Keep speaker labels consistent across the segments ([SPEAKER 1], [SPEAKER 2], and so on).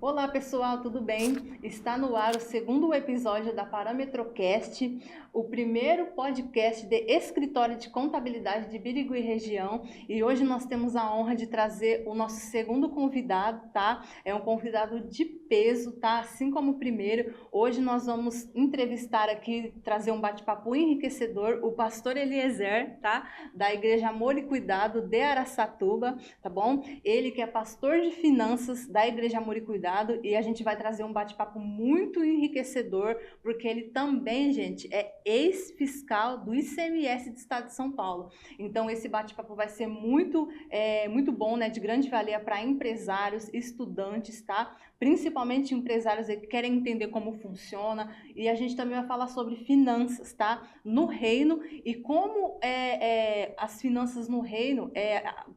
[SPEAKER 1] Olá pessoal, tudo bem? Está no ar o segundo episódio da Parametrocast, o primeiro podcast de escritório de contabilidade de Birigui região, e hoje nós temos a honra de trazer o nosso segundo convidado, tá? É um convidado de peso, tá? Assim como o primeiro. Hoje nós vamos entrevistar aqui, trazer um bate-papo enriquecedor, o pastor Eliezer, tá? Da Igreja Amor e Cuidado de Araçatuba, tá bom? Ele que é pastor de finanças da Igreja Amor e Cuidado, e a gente vai trazer um bate-papo muito enriquecedor, porque ele também, gente, é ex-fiscal do ICMS do Estado de São Paulo. Então esse bate-papo vai ser muito bom, né, de grande valia para empresários, estudantes, tá? Principalmente empresários que querem entender como funciona, e a gente também vai falar sobre finanças, tá? No reino, e como as finanças no reino,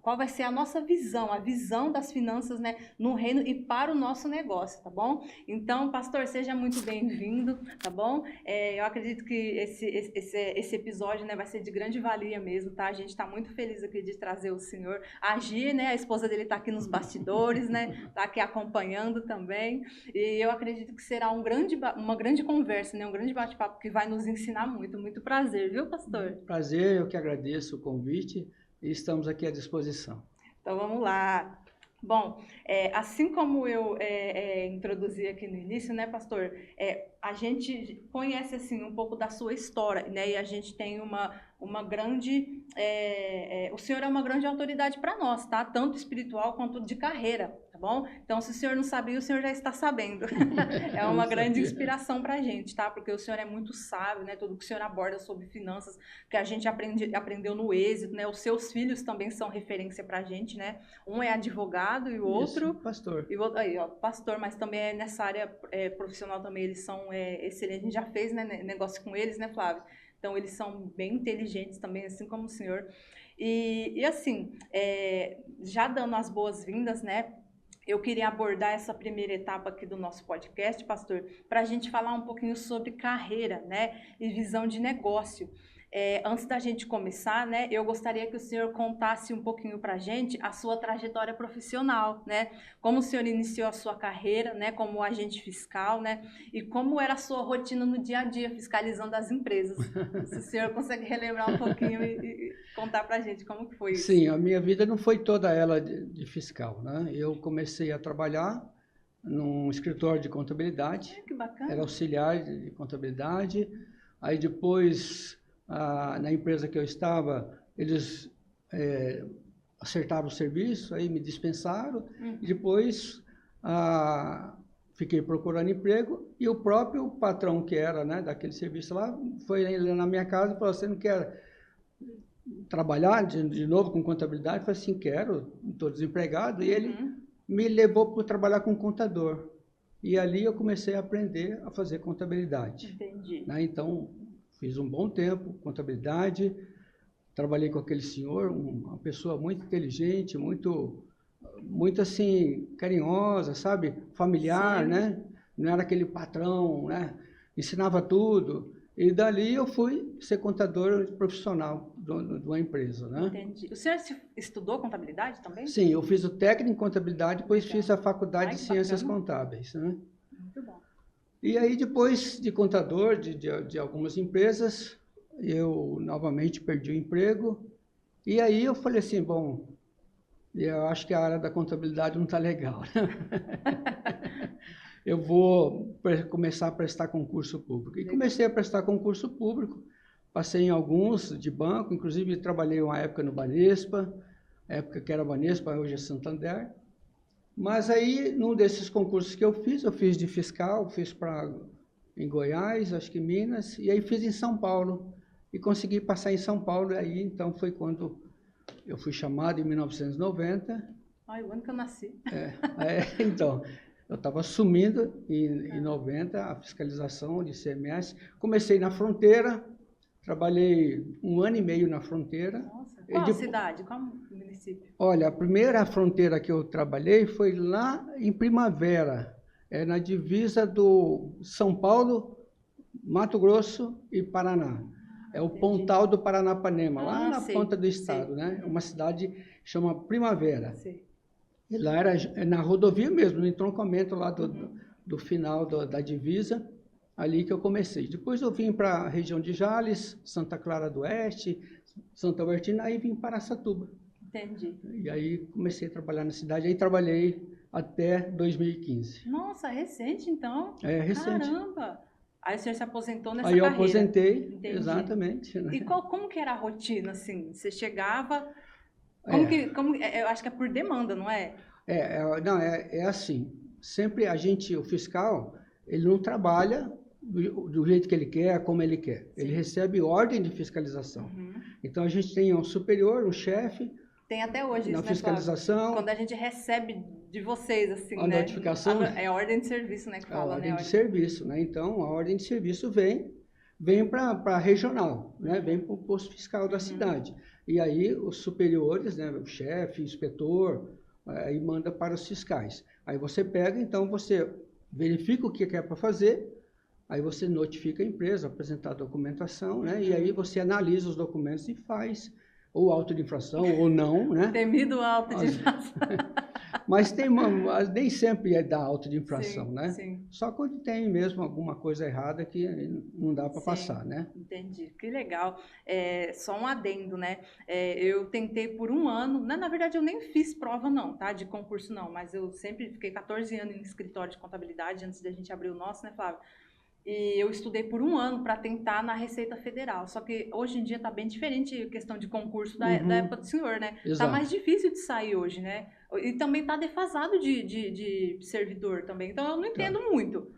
[SPEAKER 1] qual vai ser a nossa visão, a visão das finanças, né, no reino e para o nosso negócio, tá bom? Então, pastor, seja muito bem-vindo, tá bom? Eu acredito que esse episódio, né, vai ser de grande valia mesmo, tá? A gente está muito feliz aqui de trazer o senhor. A Gi, né, a esposa dele está aqui nos bastidores, né, tá aqui acompanhando também, e eu acredito que será uma grande conversa, né, um grande bate-papo que vai nos ensinar muito. Muito prazer, viu, pastor?
[SPEAKER 2] Prazer, eu que agradeço o convite e estamos aqui à disposição.
[SPEAKER 1] Então vamos lá. Bom, assim como eu introduzi aqui no início, né, pastor, a gente conhece assim um pouco da sua história, né, e a gente tem uma grande, o senhor é uma grande autoridade para nós, tá? Tanto espiritual quanto de carreira, tá bom? Então, se o senhor não sabia, o senhor já está sabendo. É uma grande inspiração para a gente, tá? Porque o senhor é muito sábio, né? Tudo que o senhor aborda sobre finanças, que a gente aprendeu no êxito, né? Os seus filhos também são referência para a gente, né? Um é advogado e o outro...
[SPEAKER 2] pastor.
[SPEAKER 1] E o outro, aí, ó, pastor, mas também é nessa área profissional também, eles são excelentes. A gente já fez, né, negócio com eles, né, Flávio? Então, eles são bem inteligentes também, assim como o senhor. E assim, já dando as boas-vindas, né? Eu queria abordar essa primeira etapa aqui do nosso podcast, pastor, para a gente falar um pouquinho sobre carreira, né? E visão de negócio. Antes da gente começar, né, eu gostaria que o senhor contasse um pouquinho para a gente a sua trajetória profissional, né? Como o senhor iniciou a sua carreira, né, como agente fiscal, né? E como era a sua rotina no dia a dia, fiscalizando as empresas. Se o senhor consegue relembrar um pouquinho e contar para a gente como que foi isso.
[SPEAKER 2] Sim, a minha vida não foi toda ela de fiscal, né? Eu comecei a trabalhar num escritório de contabilidade,
[SPEAKER 1] Que bacana.
[SPEAKER 2] era auxiliar de contabilidade. Aí depois, na empresa que eu estava, eles acertaram o serviço, aí me dispensaram. E depois fiquei procurando emprego e o próprio patrão que era, né, daquele serviço lá foi na minha casa e falou: você não quer trabalhar de novo com contabilidade? Eu falei assim: quero, estou desempregado. E ele me levou para trabalhar com contador. E ali eu comecei a aprender a fazer contabilidade.
[SPEAKER 1] Entendi.
[SPEAKER 2] Né? Então, fiz um bom tempo contabilidade, trabalhei com aquele senhor, uma pessoa muito inteligente, muito assim, carinhosa, sabe? Familiar,
[SPEAKER 1] Sim.
[SPEAKER 2] né? Não era aquele patrão, né? Ensinava tudo. E dali eu fui ser contador profissional de uma empresa, né?
[SPEAKER 1] Entendi. O senhor estudou contabilidade também?
[SPEAKER 2] Sim, eu fiz o técnico em contabilidade, depois fiz a faculdade
[SPEAKER 1] Ai,
[SPEAKER 2] de
[SPEAKER 1] que
[SPEAKER 2] ciências
[SPEAKER 1] bacana.
[SPEAKER 2] contábeis, né?
[SPEAKER 1] Muito bom.
[SPEAKER 2] E aí, depois de contador de algumas empresas, eu novamente perdi o emprego. E aí eu falei assim: bom, eu acho que a área da contabilidade não está legal. Eu vou começar a prestar concurso público. E comecei a prestar concurso público, passei em alguns de banco, inclusive trabalhei uma época no Banespa, época que era Banespa, hoje é Santander. Mas aí, num desses concursos que eu fiz de fiscal, fiz em Goiás, acho que Minas, e aí fiz em São Paulo. E consegui passar em São Paulo, e aí então foi quando eu fui chamado, em 1990.
[SPEAKER 1] Ai, o ano que eu nasci.
[SPEAKER 2] Então, eu estava assumindo em 90 a fiscalização de ICMS. Comecei na fronteira, trabalhei 1 ano e meio na fronteira.
[SPEAKER 1] Nossa, qual cidade? Qual município?
[SPEAKER 2] Olha, a primeira fronteira que eu trabalhei foi lá em Primavera, na divisa do São Paulo, Mato Grosso e Paraná. É o Pontal do Paranapanema, lá na
[SPEAKER 1] sei,
[SPEAKER 2] ponta do estado,
[SPEAKER 1] sei.
[SPEAKER 2] né? Uma cidade que chama Primavera.
[SPEAKER 1] Sei.
[SPEAKER 2] E lá era na rodovia mesmo, no entroncamento lá do final da divisa, ali que eu comecei. Depois eu vim para a região de Jales, Santa Clara do Oeste, Santa Martina, aí vim para Araçatuba.
[SPEAKER 1] Entendi.
[SPEAKER 2] E aí comecei a trabalhar na cidade, aí trabalhei até 2015.
[SPEAKER 1] Nossa, recente então?
[SPEAKER 2] É, recente.
[SPEAKER 1] Caramba! Aí o senhor se aposentou nessa
[SPEAKER 2] Aí eu
[SPEAKER 1] carreira.
[SPEAKER 2] aposentei,
[SPEAKER 1] Entendi.
[SPEAKER 2] exatamente. Né?
[SPEAKER 1] E como que era a rotina, assim? Você chegava... eu acho que é por demanda, não é?
[SPEAKER 2] Não, é assim. Sempre o fiscal, ele não trabalha do jeito que ele quer, como ele quer. Sim. Ele recebe ordem de fiscalização. Uhum. Então, a gente tem um superior, um chefe.
[SPEAKER 1] Tem até hoje
[SPEAKER 2] na
[SPEAKER 1] isso,
[SPEAKER 2] fiscalização.
[SPEAKER 1] Né, quando a gente recebe de vocês, assim,
[SPEAKER 2] a notificação.
[SPEAKER 1] É a ordem de serviço, né, que fala,
[SPEAKER 2] a ordem de serviço, né? Então, a ordem de serviço vem para a regional, né? Vem para o posto fiscal da cidade. E aí, os superiores, né, o chefe, o inspetor, aí manda para os fiscais. Aí você pega, então, você verifica o que é para fazer, aí você notifica a empresa, apresentar a documentação, né? E aí você analisa os documentos e faz ou auto de infração ou não, né?
[SPEAKER 1] Temido auto de infração.
[SPEAKER 2] Mas nem sempre é da auto de infração,
[SPEAKER 1] sim,
[SPEAKER 2] né?
[SPEAKER 1] Sim.
[SPEAKER 2] Só quando tem mesmo alguma coisa errada que não dá para passar, né?
[SPEAKER 1] Entendi. Que legal. Só um adendo, né? Eu tentei por um ano, na verdade eu nem fiz prova não, tá? De concurso não, mas eu sempre fiquei 14 anos em escritório de contabilidade antes da gente abrir o nosso, né, Flávio? E eu estudei por um ano para tentar na Receita Federal. Só que hoje em dia está bem diferente a questão de concurso da época do senhor, né? Está mais difícil de sair hoje, né? E também está defasado de servidor também. Então eu não entendo muito.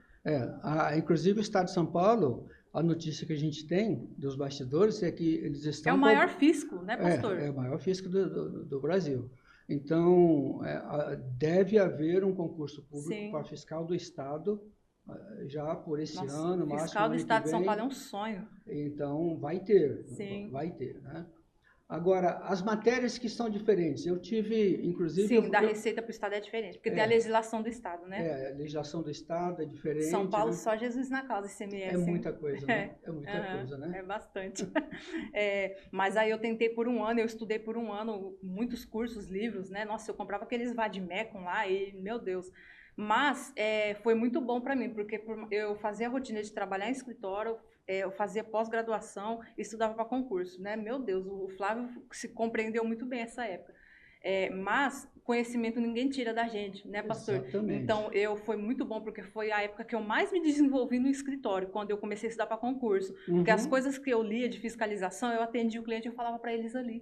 [SPEAKER 2] Inclusive o Estado de São Paulo, a notícia que a gente tem dos bastidores é que eles estão...
[SPEAKER 1] É o maior fisco, né, pastor?
[SPEAKER 2] É o maior fisco do Brasil. Então, deve haver um concurso público para fiscal do Estado já por esse ano, máximo.
[SPEAKER 1] Fiscal do Estado de São Paulo é um sonho.
[SPEAKER 2] Então, vai ter.
[SPEAKER 1] Sim.
[SPEAKER 2] Vai ter, né? Agora, as matérias que são diferentes, eu tive, inclusive...
[SPEAKER 1] Sim, da Receita para o Estado é diferente, porque tem a legislação do Estado, né?
[SPEAKER 2] A legislação do Estado é diferente.
[SPEAKER 1] São Paulo,
[SPEAKER 2] né?
[SPEAKER 1] Só Jesus na causa, ICMS.
[SPEAKER 2] É muita coisa, né? É muita coisa, né?
[SPEAKER 1] É bastante. Mas aí eu tentei por um ano, eu estudei por um ano, muitos cursos, livros, né? Nossa, eu comprava aqueles vademecum lá e, meu Deus... Mas foi muito bom para mim, porque eu fazia a rotina de trabalhar em escritório, eu fazia pós-graduação e estudava para concurso, né? Meu Deus, o Flávio se compreendeu muito bem essa época. Mas conhecimento ninguém tira da gente, né, pastor?
[SPEAKER 2] Exatamente.
[SPEAKER 1] Então, foi muito bom, porque foi a época que eu mais me desenvolvi no escritório, quando eu comecei a estudar para concurso. Porque as coisas que eu lia de fiscalização, eu atendia o cliente e eu falava para eles ali.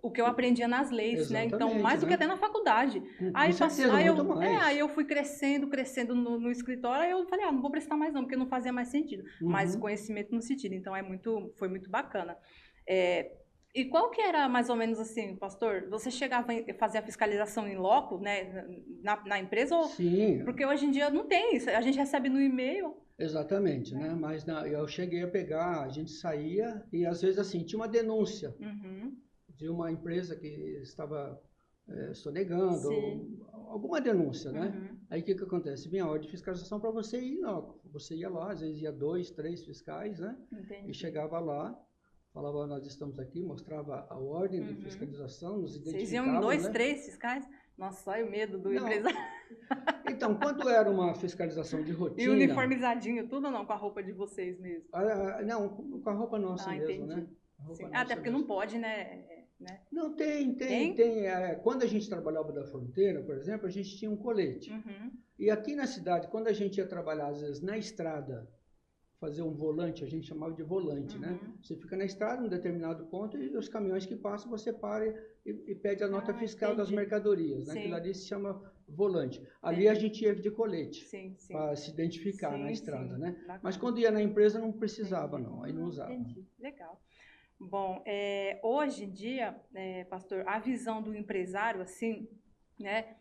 [SPEAKER 1] O que eu aprendia nas leis, né? Então, mais do que até na faculdade. Aí eu fui crescendo no escritório, aí eu falei, não vou prestar mais não, porque não fazia mais sentido. Mas conhecimento não se tira, então foi muito bacana. E qual que era, mais ou menos assim, pastor? Você chegava a fazer a fiscalização em loco, né, na empresa?
[SPEAKER 2] Sim.
[SPEAKER 1] Porque hoje em dia não tem isso, a gente recebe no e-mail.
[SPEAKER 2] Exatamente, né? Mas eu cheguei a pegar, a gente saía e às vezes assim, tinha uma denúncia. De uma empresa que estava sonegando, alguma denúncia, né? Aí o que acontece? Vinha a ordem de fiscalização para você ir logo. Você ia lá, às vezes ia 2, 3 fiscais, né?
[SPEAKER 1] Entendi.
[SPEAKER 2] E chegava lá, falava, nós estamos aqui, mostrava a ordem de fiscalização, nos identificava.
[SPEAKER 1] Vocês iam em 2, 3 fiscais? Nossa, olha o medo do empresário.
[SPEAKER 2] Então, quando era uma fiscalização de rotina...
[SPEAKER 1] E uniformizadinho, tudo ou não? Com a roupa de vocês mesmo?
[SPEAKER 2] Não, com a roupa nossa mesmo,
[SPEAKER 1] entendi.
[SPEAKER 2] né?
[SPEAKER 1] Até porque não pode, né?
[SPEAKER 2] Não, tem. Quando a gente trabalhava da fronteira, por exemplo, a gente tinha um colete. E aqui na cidade, quando a gente ia trabalhar, às vezes, na estrada, fazer um volante, a gente chamava de volante, né? Você fica na estrada, em um determinado ponto, e os caminhões que passam, você para e pede a nota fiscal das mercadorias, né? Aquilo ali se chama volante. Ali a gente ia de colete, para se identificar na estrada, né? Bacana. Mas quando ia na empresa, não precisava, não. Aí não usava.
[SPEAKER 1] Entendi. Legal. Bom, hoje em dia, pastor, a visão do empresário, assim, né,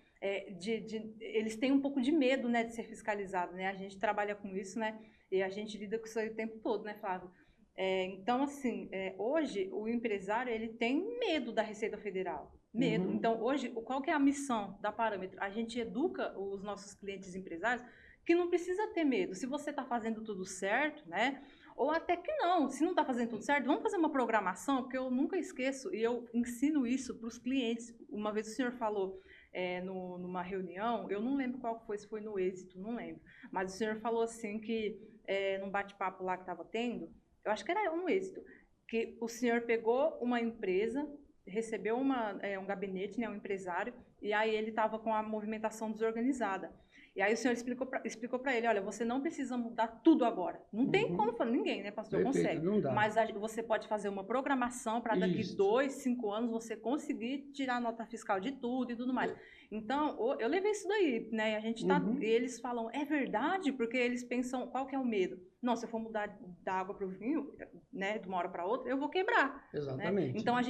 [SPEAKER 1] eles têm um pouco de medo, né, de ser fiscalizado, né? A gente trabalha com isso, né? E a gente lida com isso aí o tempo todo, né, Flávio? Então, assim, hoje o empresário, ele tem medo da Receita Federal. Medo. Então, hoje, qual que é a missão da Parâmetro? A gente educa os nossos clientes empresários que não precisa ter medo. Se você está fazendo tudo certo, né? Ou até que não, se não está fazendo tudo certo, vamos fazer uma programação, porque eu nunca esqueço, e eu ensino isso para os clientes. Uma vez o senhor falou numa reunião, eu não lembro qual foi, se foi no Êxito, não lembro. Mas o senhor falou assim que, num bate-papo lá que estava tendo, eu acho que era um Êxito, que o senhor pegou uma empresa, recebeu um gabinete, né, um empresário, e aí ele estava com a movimentação desorganizada. E aí o senhor explicou para ele, olha, você não precisa mudar tudo agora. Não tem como fazer, ninguém, né, pastor,
[SPEAKER 2] Perfeito,
[SPEAKER 1] consegue.
[SPEAKER 2] não dá.
[SPEAKER 1] Mas você pode fazer uma programação para daqui 2, 5 anos você conseguir tirar a nota fiscal de tudo e tudo mais. Então, eu levei isso daí, né? A gente tá, e eles falam, é verdade? Porque eles pensam, qual que é o medo? Não, se eu for mudar da água para o vinho, né, de uma hora para outra, eu vou quebrar.
[SPEAKER 2] Exatamente.
[SPEAKER 1] Né? Então, a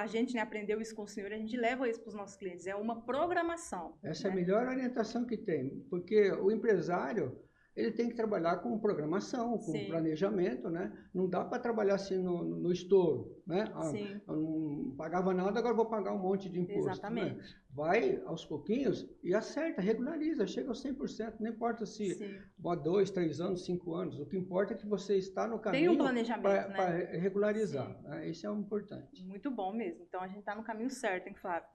[SPEAKER 1] gente né, aprendeu isso com o senhor, a gente leva isso para os nossos clientes. É uma programação.
[SPEAKER 2] Essa é
[SPEAKER 1] né?
[SPEAKER 2] a melhor orientação que tem, porque o empresário, ele tem que trabalhar com programação, com
[SPEAKER 1] Sim.
[SPEAKER 2] planejamento, né? Não dá para trabalhar assim no estouro, né?
[SPEAKER 1] Sim.
[SPEAKER 2] Eu não pagava nada, agora vou pagar um monte de imposto.
[SPEAKER 1] Exatamente.
[SPEAKER 2] Né? Vai aos pouquinhos e acerta, regulariza, chega aos 100%, não importa se vai 2, 3 anos, 5 anos, o que importa é que você está no caminho.
[SPEAKER 1] Tem um planejamento,
[SPEAKER 2] para regularizar, né? Isso é o importante.
[SPEAKER 1] Muito bom mesmo, então a gente está no caminho certo, hein, Flávio?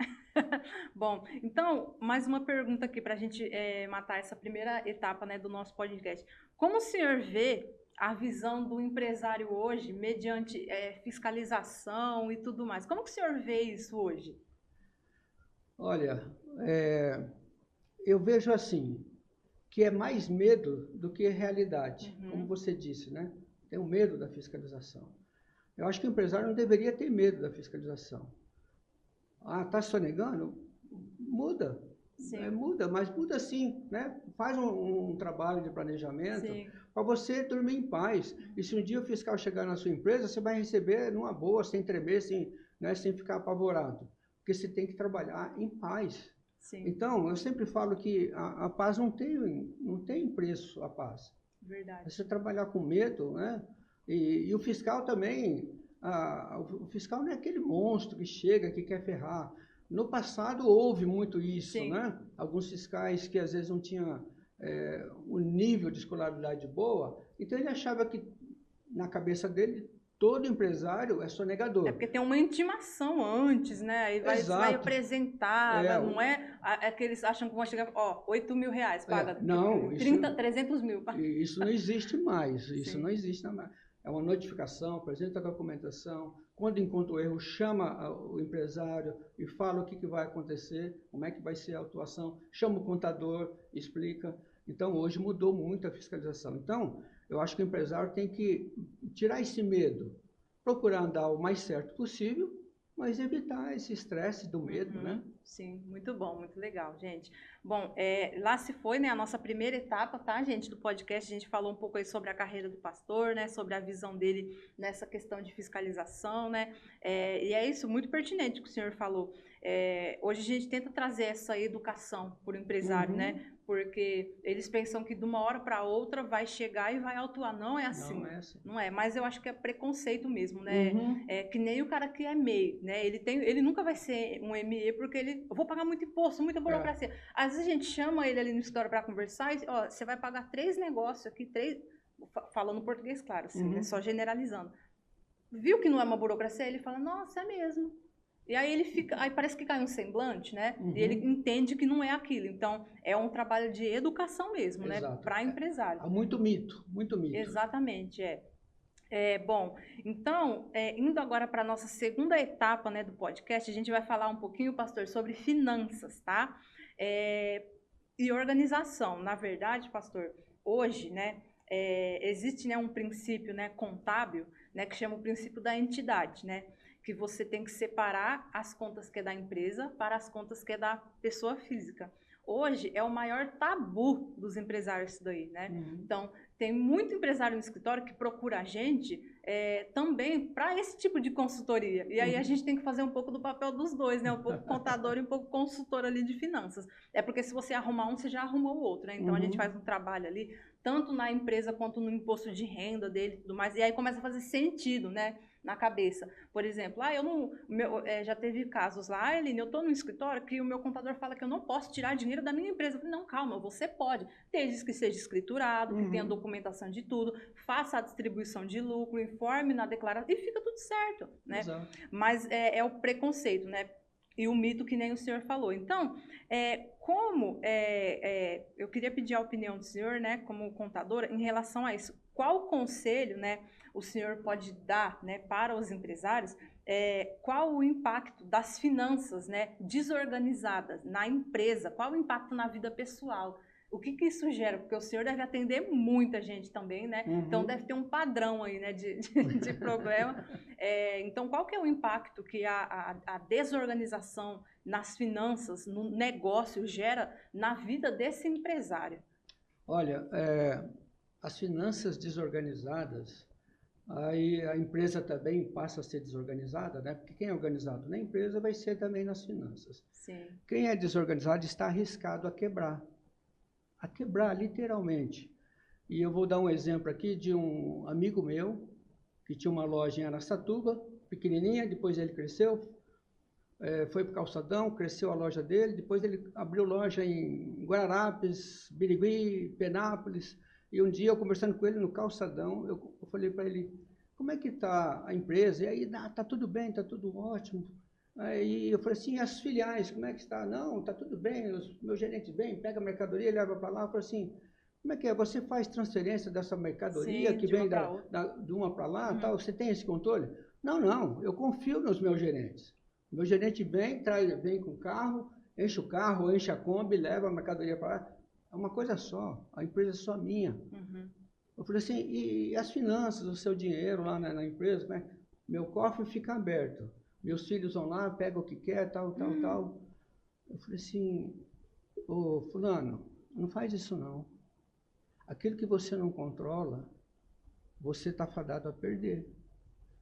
[SPEAKER 1] Bom, então, mais uma pergunta aqui para a gente matar essa primeira etapa, né, do nosso podcast. Como o senhor vê a visão do empresário hoje, mediante fiscalização e tudo mais? Como que o senhor vê isso hoje?
[SPEAKER 2] Olha, eu vejo assim, que é mais medo do que realidade, como você disse, né? Tem o medo da fiscalização. Eu acho que o empresário não deveria ter medo da fiscalização. Ah, está sonegando? Muda. Muda, mas muda sim, né? Faz um trabalho de planejamento para você dormir em paz. E se um dia o fiscal chegar na sua empresa, você vai receber numa boa, sem tremer, sem ficar apavorado. Porque você tem que trabalhar em paz.
[SPEAKER 1] Sim.
[SPEAKER 2] Então, eu sempre falo que a paz não tem preço, a paz.
[SPEAKER 1] Verdade.
[SPEAKER 2] Você trabalhar com medo, né? E o fiscal também, o fiscal não é aquele monstro que chega, que quer ferrar. No passado houve muito isso, né? Alguns fiscais que às vezes não tinham um nível de escolaridade boa, então ele achava que na cabeça dele todo empresário é sonegador.
[SPEAKER 1] É porque tem uma intimação antes, né? Aí vai apresentar, não é que eles acham que vão chegar, R$8.000, paga
[SPEAKER 2] não,
[SPEAKER 1] 300 mil.
[SPEAKER 2] Isso não existe mais, isso não existe mais. É uma notificação, apresenta a documentação, quando encontra o erro, chama o empresário e fala o que vai acontecer, como é que vai ser a atuação, chama o contador, explica. Então, hoje mudou muito a fiscalização. Então, eu acho que o empresário tem que tirar esse medo, procurar andar o mais certo possível, mas evitar esse estresse do medo, né?
[SPEAKER 1] Sim, muito bom, muito legal, gente. Bom, lá se foi, né, a nossa primeira etapa, tá, gente, do podcast. A gente falou um pouco aí sobre a carreira do pastor, né, sobre a visão dele nessa questão de fiscalização, né, e é isso, muito pertinente que o senhor falou. Hoje a gente tenta trazer essa educação para o empresário, né, porque eles pensam que de uma hora para outra vai chegar e vai autuar. Não é assim.
[SPEAKER 2] Não é assim.
[SPEAKER 1] Não é, mas eu acho que é preconceito mesmo, né? É que nem o cara que é MEI, né? Ele nunca vai ser um ME porque eu vou pagar muito imposto, muita burocracia. Às vezes a gente chama ele ali no escritório para conversar e, você vai pagar 3 negócios aqui, 3, falando português claro, assim, né? Só generalizando. Viu que não é uma burocracia? Ele fala, nossa, é mesmo. E aí aí parece que cai um semblante, né? E ele entende que não é aquilo. Então, é um trabalho de educação mesmo, né? Para empresário.
[SPEAKER 2] Há muito mito, muito mito.
[SPEAKER 1] Exatamente, bom, então, indo agora para a nossa segunda etapa, né, do podcast, a gente vai falar um pouquinho, pastor, sobre finanças, tá? E organização. Na verdade, pastor, hoje, né, existe, né, um princípio, né, contábil, né, que chama o princípio da entidade, né? Que você tem que separar as contas que é da empresa para as contas que é da pessoa física. Hoje é o maior tabu dos empresários isso daí, né? Então, tem muito empresário no escritório que procura a gente também para esse tipo de consultoria. E aí a gente tem que fazer um pouco do papel dos dois, né? Um pouco contador e um pouco consultor ali de finanças. É porque se você arrumar um, você já arrumou o outro, né? Então a gente faz um trabalho ali, tanto na empresa quanto no imposto de renda dele e tudo mais. E aí começa a fazer sentido, né? Na cabeça. Por exemplo, já teve casos lá, Eline, eu estou no escritório que o meu contador fala que eu não posso tirar dinheiro da minha empresa. Eu falei, não, calma, você pode, desde que seja escriturado, que tenha documentação de tudo, faça a distribuição de lucro, informe na declaração e fica tudo certo, né?
[SPEAKER 2] Exato.
[SPEAKER 1] Mas é o preconceito, né? E o mito que nem o senhor falou. Então, eu queria pedir a opinião do senhor, né, como contadora, em relação a isso. Qual conselho, né, o senhor pode dar, né, para os empresários? Qual o impacto das finanças, né, desorganizadas na empresa? Qual o impacto na vida pessoal? O que que isso gera? Porque o senhor deve atender muita gente também, né? Então deve ter um padrão aí, né, de problema. Então, qual que é o impacto que a desorganização nas finanças, no negócio, gera na vida desse empresário?
[SPEAKER 2] Olha, as finanças desorganizadas, aí a empresa também passa a ser desorganizada, né? Porque quem é organizado na empresa vai ser também nas finanças.
[SPEAKER 1] Sim.
[SPEAKER 2] Quem é desorganizado está arriscado a quebrar literalmente. E eu vou dar um exemplo aqui de um amigo meu que tinha uma loja em Araçatuba, pequenininha, depois ele cresceu, foi para o Calçadão, cresceu a loja dele, depois ele abriu loja em Guararapes, Birigui, Penápolis, e um dia eu conversando com ele no Calçadão, eu falei para ele, como é que está a empresa? E aí, tá tudo bem, tá tudo ótimo. Aí eu falei assim, e as filiais, como é que está? Não, tá tudo bem, os meus gerentes vêm, pega a mercadoria, leva para lá. Eu falei assim, como é que é? Você faz transferência dessa mercadoria
[SPEAKER 1] Sim,
[SPEAKER 2] que
[SPEAKER 1] de uma
[SPEAKER 2] vem
[SPEAKER 1] para outra.
[SPEAKER 2] de uma para lá,
[SPEAKER 1] Uhum.
[SPEAKER 2] tal? Você tem esse controle? Não, eu confio nos meus gerentes. O meu gerente vem com o carro, enche a Kombi, leva a mercadoria para lá. É uma coisa só, a empresa é só minha.
[SPEAKER 1] Uhum.
[SPEAKER 2] Eu falei assim, e as finanças, o seu dinheiro lá na empresa, né? Meu cofre fica aberto. Meus filhos vão lá, pegam o que quer, tal. Eu falei assim, ô fulano, não faz isso não. Aquilo que você não controla, você está fadado a perder.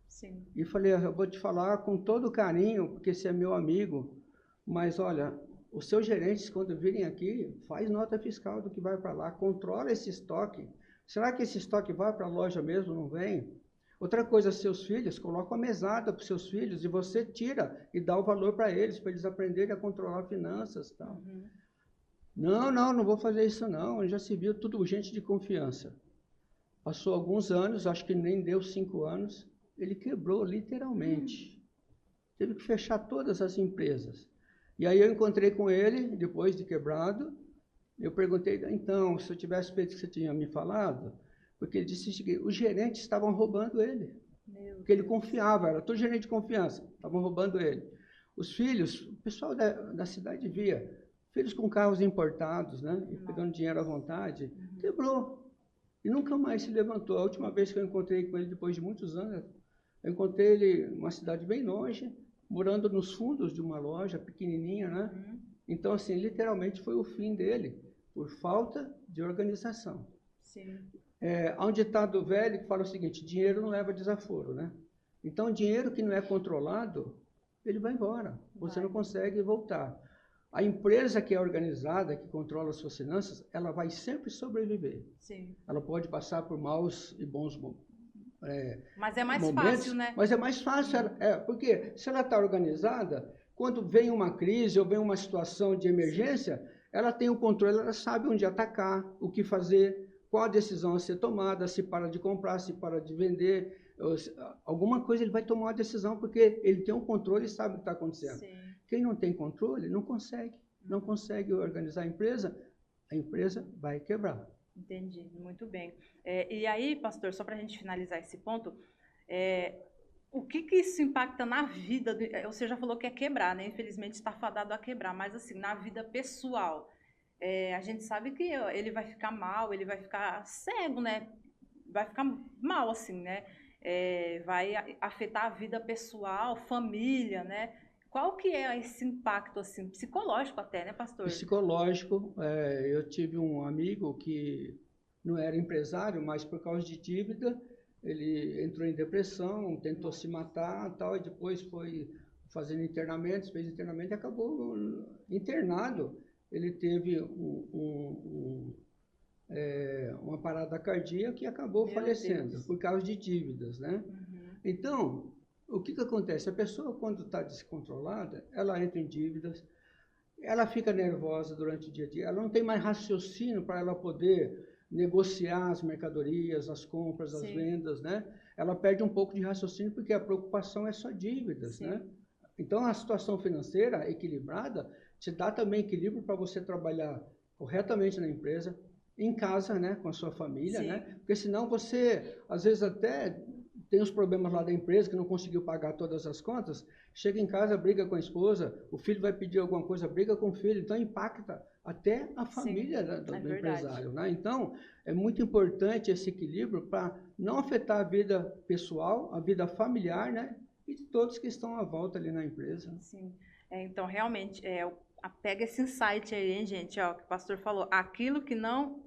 [SPEAKER 1] Sim.
[SPEAKER 2] E falei, eu vou te falar com todo carinho, porque você é meu amigo, mas olha, os seus gerentes, quando virem aqui, faz nota fiscal do que vai para lá, controla esse estoque. Será que esse estoque vai para a loja mesmo? Não vem? Outra coisa, seus filhos, coloca a mesada para os seus filhos e você tira e dá o valor para eles aprenderem a controlar finanças e tal.
[SPEAKER 1] Uhum.
[SPEAKER 2] Não vou fazer isso não, já se viu tudo gente de confiança. Passou alguns anos, acho que nem deu 5 anos, ele quebrou literalmente. Teve que fechar todas as empresas. E aí eu encontrei com ele, depois de quebrado, eu perguntei, então, se eu tivesse feito o que você tinha me falado, porque ele disse que os gerentes estavam roubando ele. Porque ele confiava, era todo gerente de confiança, estavam roubando ele. Os filhos, o pessoal da cidade via, filhos com carros importados, né, e pegando dinheiro à vontade, quebrou. E nunca mais se levantou. A última vez que eu encontrei com ele, depois de muitos anos, eu encontrei ele numa cidade bem longe, morando nos fundos de uma loja pequenininha, né?
[SPEAKER 1] Uhum.
[SPEAKER 2] Então, assim, literalmente foi o fim dele, por falta de organização.
[SPEAKER 1] Sim.
[SPEAKER 2] Há um ditado velho que fala o seguinte, dinheiro não leva desaforo, né? Então, dinheiro que não é controlado, ele vai embora. Você não consegue voltar. A empresa que é organizada, que controla as suas finanças, ela vai sempre sobreviver.
[SPEAKER 1] Sim.
[SPEAKER 2] Ela pode passar por maus e bons
[SPEAKER 1] Mas é mais
[SPEAKER 2] momentos,
[SPEAKER 1] fácil, né?
[SPEAKER 2] mas é mais fácil, porque se ela está organizada, quando vem uma crise ou vem uma situação de emergência, ela tem o controle, ela sabe onde atacar, o que fazer, qual a decisão a ser tomada, se para de comprar, se para de vender, alguma coisa ele vai tomar uma decisão, porque ele tem um controle e sabe o que está acontecendo.
[SPEAKER 1] Sim.
[SPEAKER 2] Quem não tem controle, não consegue organizar a empresa vai quebrar.
[SPEAKER 1] Entendi, muito bem. E aí, pastor, só para a gente finalizar esse ponto, o que que isso impacta na vida? Você já falou que é quebrar, né? Infelizmente está fadado a quebrar, mas assim, na vida pessoal, a gente sabe que ele vai ficar mal, ele vai ficar cego, né? Vai ficar mal, assim, né? Vai afetar a vida pessoal, família, né? Qual que é esse impacto, assim, psicológico até, né, pastor?
[SPEAKER 2] Psicológico, eu tive um amigo que não era empresário, mas por causa de dívida, ele entrou em depressão, tentou se matar, tal, e depois foi fazendo internamentos, fez internamento e acabou internado. Ele teve uma parada cardíaca e acabou falecendo por causa de dívidas, né?
[SPEAKER 1] Uhum.
[SPEAKER 2] Então, o que acontece? A pessoa, quando está descontrolada, ela entra em dívidas, ela fica nervosa durante o dia a dia, ela não tem mais raciocínio para ela poder negociar as mercadorias, as compras, as vendas, né? Ela perde um pouco de raciocínio porque a preocupação é só dívidas, né? Então, a situação financeira equilibrada te dá também equilíbrio para você trabalhar corretamente na empresa, em casa, né, com a sua família,
[SPEAKER 1] Sim.
[SPEAKER 2] né? Porque senão você, às vezes até tem os problemas lá da empresa que não conseguiu pagar todas as contas, chega em casa, briga com a esposa, o filho vai pedir alguma coisa, briga com o filho, então impacta até a família do empresário, né? Então, é muito importante esse equilíbrio para não afetar a vida pessoal, a vida familiar, né? E de todos que estão à volta ali na empresa.
[SPEAKER 1] Sim. Então, realmente, pega esse insight aí, hein, gente, ó, que o pastor falou, aquilo que não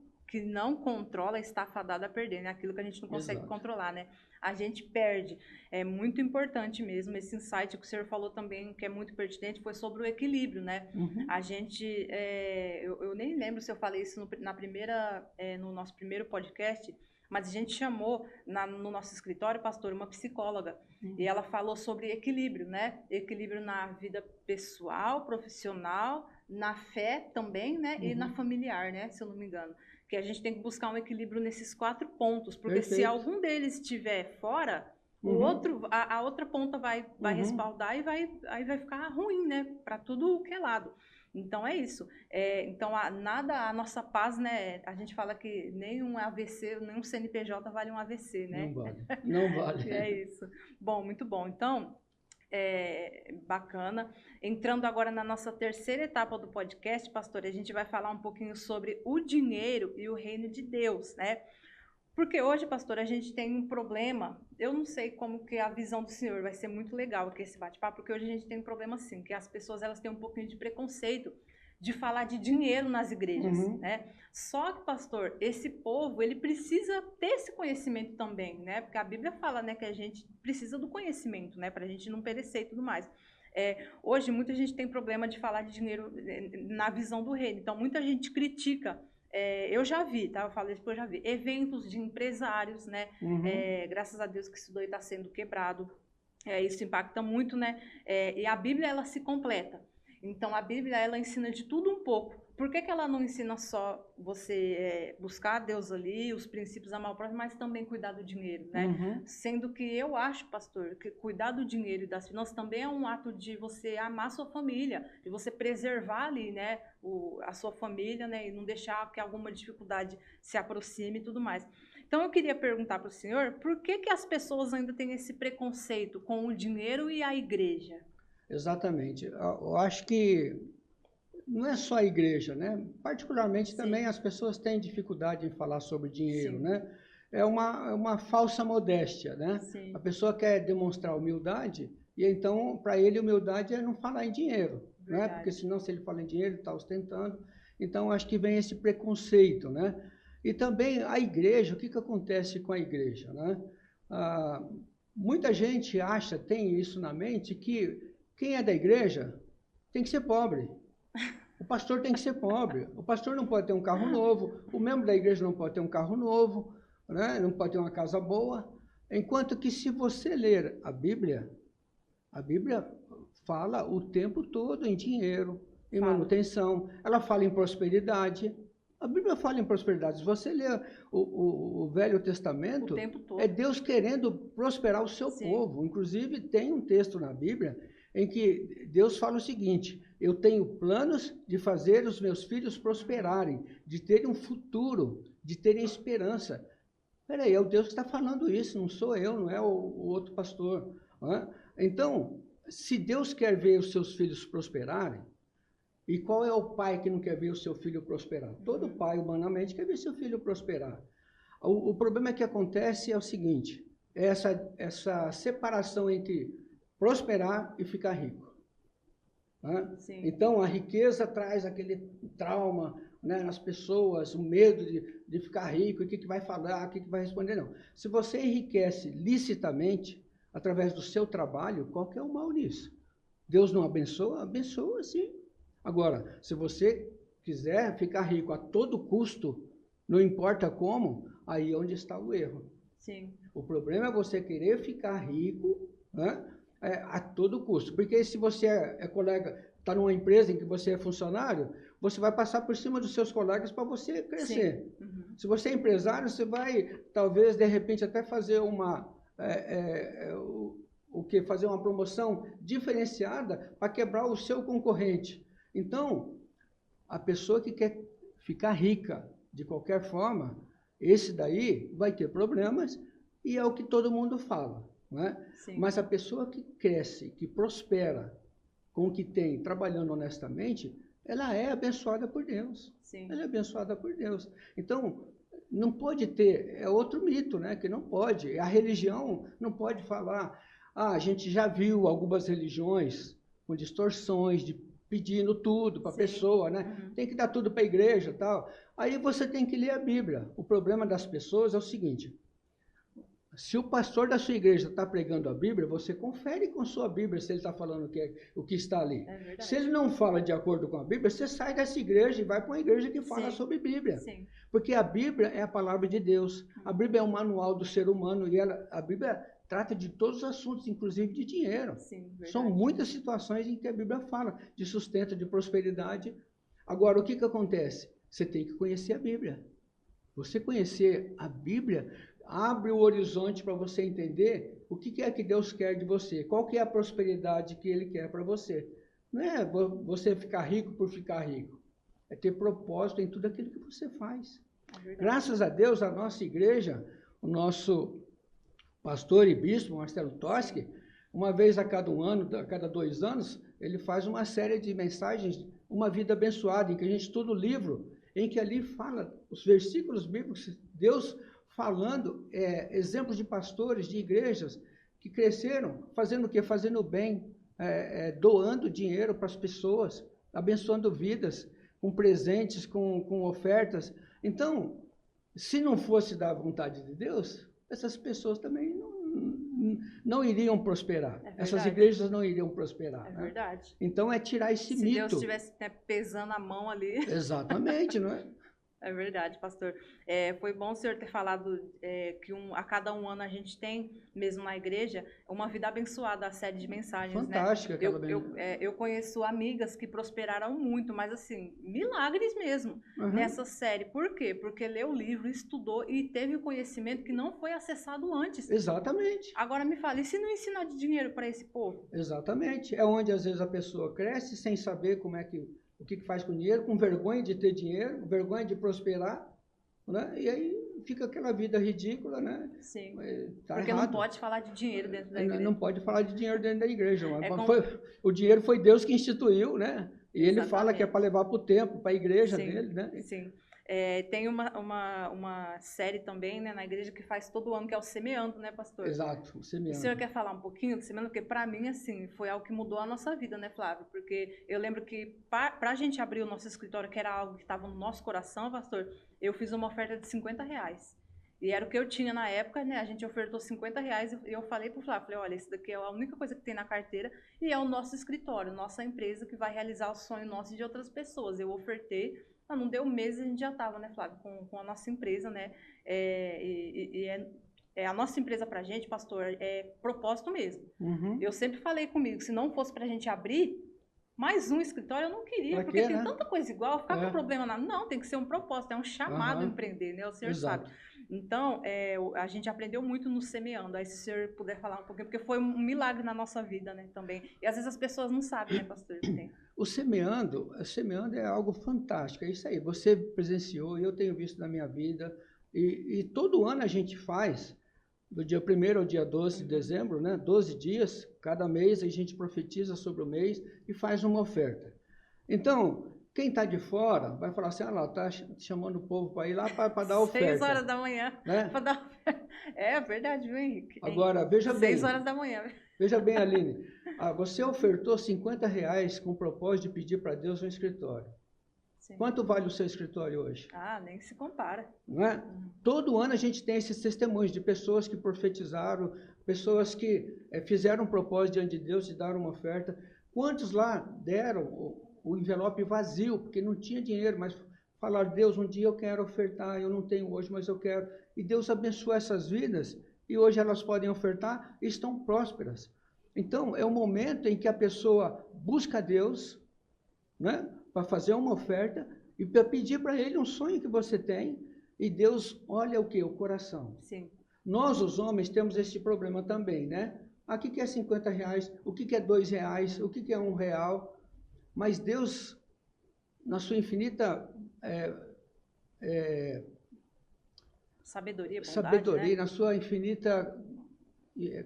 [SPEAKER 1] controla está fadado a perder, né? Aquilo que a gente não consegue controlar, né? A gente perde. É muito importante mesmo esse insight que o senhor falou também, que é muito pertinente, foi sobre o equilíbrio, né? A gente, eu nem lembro se eu falei isso no nosso primeiro podcast, mas a gente chamou no nosso escritório, pastor, uma psicóloga, e ela falou sobre equilíbrio, né? Equilíbrio na vida pessoal, profissional, na fé também, né? E na familiar, né? Se eu não me engano. Que a gente tem que buscar um equilíbrio nesses 4 pontos, porque se algum deles estiver fora, a outra ponta vai respaldar e aí vai ficar ruim, né? Para tudo que é lado. Então é isso. Então a nossa paz, né? A gente fala que nem um AVC, nem um CNPJ vale um AVC, né?
[SPEAKER 2] Não vale, não vale.
[SPEAKER 1] É isso. Bom, muito bom. Então, bacana. Entrando agora na nossa terceira etapa do podcast, pastor, a gente vai falar um pouquinho sobre o dinheiro e o reino de Deus, né? Porque hoje, pastor, a gente tem um problema, eu não sei como que a visão do senhor vai ser muito legal aqui esse bate-papo, porque hoje a gente tem um problema assim, que as pessoas elas têm um pouquinho de preconceito de falar de dinheiro nas igrejas, né? Só que, pastor, esse povo, ele precisa ter esse conhecimento também, né? Porque a Bíblia fala, né, que a gente precisa do conhecimento, né, para a gente não perecer e tudo mais. Hoje, muita gente tem problema de falar de dinheiro na visão do reino, então muita gente critica. Eu já vi, tá? Eu falo isso porque eu já vi. Eventos de empresários, né? Graças a Deus que isso daí está sendo quebrado. Isso impacta muito, né? E a Bíblia, ela se completa. Então, a Bíblia, ela ensina de tudo um pouco. Por que ela não ensina só você buscar Deus ali, os princípios amar o próximo, mas também cuidar do dinheiro, né? Sendo que eu acho, pastor, que cuidar do dinheiro e das finanças também é um ato de você amar a sua família, de você preservar ali, né, a sua família, né, e não deixar que alguma dificuldade se aproxime e tudo mais. Então, eu queria perguntar para o senhor, por que as pessoas ainda têm esse preconceito com o dinheiro e a igreja?
[SPEAKER 2] Exatamente. Eu acho que não é só a igreja, né? Particularmente também as pessoas têm dificuldade em falar sobre dinheiro, né? É uma falsa modéstia, né? A pessoa quer demonstrar humildade e então, para ele, humildade é não falar em dinheiro, né? Porque senão, se ele fala em dinheiro, ele está ostentando. Então, acho que vem esse preconceito, né? E também a igreja, o que acontece com a igreja, né? Muita gente acha, tem isso na mente, que quem é da igreja tem que ser pobre. O pastor tem que ser pobre. O pastor não pode ter um carro novo. O membro da igreja não pode ter um carro novo, né? Não pode ter uma casa boa. Enquanto que se você ler a Bíblia fala o tempo todo em dinheiro, em manutenção. Ela fala em prosperidade. A Bíblia fala em prosperidade. Se você ler o Velho Testamento, é Deus querendo prosperar o seu povo. Inclusive, tem um texto na Bíblia em que Deus fala o seguinte: eu tenho planos de fazer os meus filhos prosperarem, de terem um futuro, de terem esperança. Peraí, é o Deus que está falando isso, não sou eu, não é o outro pastor. Né? Então, se Deus quer ver os seus filhos prosperarem, e qual é o pai que não quer ver o seu filho prosperar? Todo pai, humanamente, quer ver seu filho prosperar. O problema que acontece é o seguinte: essa separação entre prosperar e ficar rico. Né? Então, a riqueza traz aquele trauma, né, nas pessoas, o medo de ficar rico, o que vai falar, o que vai responder. Não. Se você enriquece licitamente, através do seu trabalho, qual que é o mal nisso? Deus não abençoa? Abençoa, sim. Agora, se você quiser ficar rico a todo custo, não importa como, aí é onde está o erro. O problema é você querer ficar rico, né, a todo custo. Porque se você é colega, está numa empresa em que você é funcionário, você vai passar por cima dos seus colegas para você crescer. Se você é empresário, você vai, talvez, de repente, até fazer o quê? Fazer uma promoção diferenciada para quebrar o seu concorrente. Então, a pessoa que quer ficar rica de qualquer forma, esse daí vai ter problemas e é o que todo mundo fala, não é?
[SPEAKER 1] Sim.
[SPEAKER 2] Mas a pessoa que cresce, que prospera com o que tem, trabalhando honestamente, ela é abençoada por Deus.
[SPEAKER 1] Sim.
[SPEAKER 2] Ela é abençoada por Deus. Então, não pode ter, é outro mito, né? Que não pode. A religião não pode falar. A gente já viu algumas religiões com distorções, pedindo tudo para a pessoa, né?
[SPEAKER 1] Uhum.
[SPEAKER 2] Tem que dar tudo para a igreja e tal. Aí você tem que ler a Bíblia. O problema das pessoas é o seguinte: se o pastor da sua igreja está pregando a Bíblia, você confere com sua Bíblia se ele está falando o que está ali.
[SPEAKER 1] É
[SPEAKER 2] se ele não fala de acordo com a Bíblia, você sai dessa igreja e vai para uma igreja que fala sobre Bíblia.
[SPEAKER 1] Sim.
[SPEAKER 2] Porque a Bíblia é a palavra de Deus. A Bíblia é o manual do ser humano e a Bíblia trata de todos os assuntos, inclusive de dinheiro.
[SPEAKER 1] Sim,
[SPEAKER 2] São muitas situações em que a Bíblia fala de sustento, de prosperidade. Agora, o que acontece? Você tem que conhecer a Bíblia. Você conhecer a Bíblia abre o horizonte para você entender o que é que Deus quer de você, qual que é a prosperidade que Ele quer para você. Não é você ficar rico por ficar rico, é ter propósito em tudo aquilo que você faz. Graças a Deus, a nossa igreja, o nosso pastor e bispo, Marcelo Toschi, uma vez a cada um ano, a cada 2 anos, ele faz uma série de mensagens, Uma Vida Abençoada, em que a gente estuda o livro, em que ali fala os versículos bíblicos, Deus falando, exemplos de pastores, de igrejas que cresceram, fazendo o quê? Fazendo o bem, doando dinheiro para as pessoas, abençoando vidas, com presentes, com ofertas. Então, se não fosse da vontade de Deus, essas pessoas também não iriam prosperar. Essas igrejas não iriam prosperar.
[SPEAKER 1] É verdade.
[SPEAKER 2] Então, é tirar esse mito.
[SPEAKER 1] Se Deus estivesse pesando a mão ali.
[SPEAKER 2] Exatamente, não é?
[SPEAKER 1] É verdade, pastor. Foi bom o senhor ter falado que a cada um ano a gente tem, mesmo na igreja, Uma Vida Abençoada, a série de mensagens.
[SPEAKER 2] Fantástica,
[SPEAKER 1] né? Eu conheço amigas que prosperaram muito, mas assim, milagres mesmo, nessa série. Por quê? Porque leu o livro, estudou e teve o conhecimento que não foi acessado antes.
[SPEAKER 2] Exatamente.
[SPEAKER 1] Agora me fala, e se não ensinar de dinheiro para esse povo?
[SPEAKER 2] Exatamente. É onde às vezes a pessoa cresce sem saber o que faz com o dinheiro, com vergonha de ter dinheiro, com vergonha de prosperar, né? E aí fica aquela vida ridícula, né?
[SPEAKER 1] Sim.
[SPEAKER 2] Tá
[SPEAKER 1] porque
[SPEAKER 2] errado.
[SPEAKER 1] não pode falar de dinheiro dentro da igreja.
[SPEAKER 2] Não pode falar de dinheiro dentro da igreja. O dinheiro foi Deus que instituiu, né? E Ele fala que é para levar para o templo, para a igreja dele, né?
[SPEAKER 1] Sim. Tem uma série também, né, na igreja que faz todo ano, que é o Semeando, né, pastor?
[SPEAKER 2] Exato, o Semeando.
[SPEAKER 1] O senhor quer falar um pouquinho do Semeando? Porque para mim, assim, foi algo que mudou a nossa vida, né, Flávio? Porque eu lembro que para a gente abrir o nosso escritório, que era algo que estava no nosso coração, pastor, eu fiz uma oferta de R$50. E era o que eu tinha na época, né? A gente ofertou R$50 e eu falei pro Flávio, falei, olha, isso daqui é a única coisa que tem na carteira e é o nosso escritório, nossa empresa que vai realizar o sonho nosso e de outras pessoas. Eu ofertei. Não deu um mês e a gente já estava, né, Flávio, com a nossa empresa, né? A nossa empresa pra gente, pastor, é propósito mesmo. Eu sempre falei comigo, se não fosse pra gente abrir mais um escritório, eu não queria, porque tem tanta coisa igual, ficar com problema nada. Não, tem que ser um propósito, é um chamado a empreender, né? O senhor sabe. Então, a gente aprendeu muito no Semeando. Aí, se o senhor puder falar um pouquinho, porque foi um milagre na nossa vida, né, também. E às vezes as pessoas não sabem, né, pastor?
[SPEAKER 2] O Semeando é algo fantástico, é isso aí. Você presenciou, eu tenho visto na minha vida, e todo ano a gente faz, do dia 1º ao dia 12 de dezembro, né, 12 dias, cada mês a gente profetiza sobre o mês e faz uma oferta. Então, quem está de fora vai falar assim, está chamando o povo para ir lá para dar oferta.
[SPEAKER 1] 6 horas da manhã,
[SPEAKER 2] né?
[SPEAKER 1] para dar oferta. É verdade, viu, Henrique?
[SPEAKER 2] Agora, veja bem.
[SPEAKER 1] 6 horas da manhã.
[SPEAKER 2] Veja bem, Aline, você ofertou R$50 com o propósito de pedir para Deus um escritório. Sim. Quanto vale o seu escritório hoje?
[SPEAKER 1] Nem se compara.
[SPEAKER 2] Não é? Todo ano a gente tem esses testemunhos de pessoas que profetizaram, pessoas que fizeram um propósito diante de Deus de dar uma oferta. Quantos lá deram o envelope vazio, porque não tinha dinheiro, mas falaram, Deus, um dia eu quero ofertar, eu não tenho hoje, mas eu quero. E Deus abençoou essas vidas, e hoje elas podem ofertar e estão prósperas. Então, é um momento em que a pessoa busca Deus, né, para fazer uma oferta e para pedir para Ele um sonho que você tem, e Deus olha o quê? O coração.
[SPEAKER 1] Sim.
[SPEAKER 2] Nós, os homens, temos esse problema também, né? o que é 50 reais, o que é 2 reais, o que é 1 real. Mas Deus, na sua infinita
[SPEAKER 1] Sabedoria, bondade,
[SPEAKER 2] sabedoria,
[SPEAKER 1] né?
[SPEAKER 2] na sua infinita